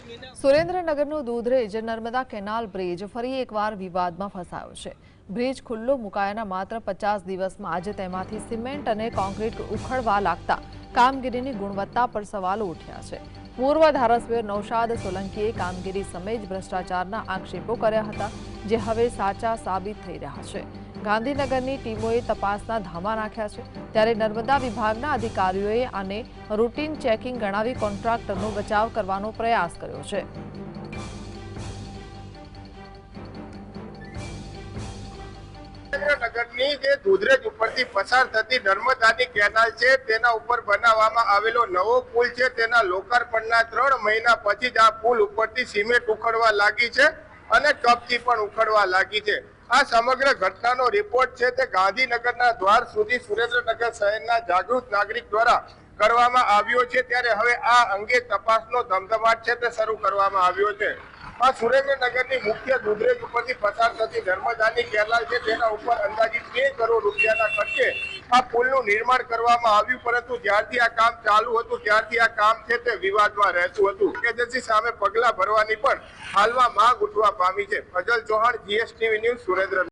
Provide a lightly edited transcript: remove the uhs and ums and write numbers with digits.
સુરેન્દ્રનગરનો Dudhrej Narmada canal bridge ફરી એકવાર વિવાદમાં ફસાયો છે। બ્રિજ ખુલ્લો મુકાયાના માત્ર 50 દિવસમાં આજે તેમાંથી સિમેન્ટ અને કોન્ક્રીટ ઉખડવા લાગતા કામગીરીની ગુણવત્તા પર સવાલો ઉઠ્યા છે। પૂર્વ ધારાસભ્ય નૌશાદ સોલંકીએ કામગીરી સમેત ભ્રષ્ટાચારના આક્ષેપો કર્યા હતા, જે હવે સાચા સાબિત થઈ રહ્યા છે। ગાંધીનગરની ટીમોએ તપાસના ધામા નાખ્યા છે, ત્યારે નર્મદા વિભાગના અધિકારીઓએ આને રૂટીન ચેકિંગ ગણાવી કોન્ટ્રાક્ટરનો બચાવ કરવાનો પ્રયાસ કર્યો છે। સુરેન્દ્રનગરની જે દૂધરેજ ઉપરથી પસાર થતી નર્મદાની કેનાલ છે તેના ઉપર બનાવવામાં આવેલો નવો પુલ છે, તેના લોકાર્પણના 3 મહિના પછી જ આ પુલ ઉપરથી સિમેન્ટ ઉખડવા લાગી છે અને કપચી પણ ઉખડવા લાગી છે। આ સમગ્ર ઘટનાનો રિપોર્ટ છે તે ગાંધીનગરના દ્વાર સુધી સુરેન્દ્રનગર શહેરના જાગૃત નાગરિક દ્વારા કરવામાં આવ્યો છે, ત્યારે હવે આ અંગે તપાસનો ધમધમાટ છે તે શરૂ કરવામાં આવ્યો છે। આ સુરેન્દ્રનગરની મુખ્ય દૂધરેજ ઉપરથી પસાર થતી નર્મદાની કેનાલ છે, તેના ઉપર અંદાજિત 2 કરોડ રૂપિયાના ખર્ચે આ પુલનું નિર્માણ કરવામાં આવ્યું, પરંતુ જ્યારથી આ કામ ચાલુ હતું ત્યારથી આ કામ છે તે વિવાદમાં રહેતું હતું। એજન્સી સામે પગલા ભરવાની પણ હાલમાં માંગ ઉઠવા પામી છે। Fazal Chauhan, GSTV news, Surendranagar.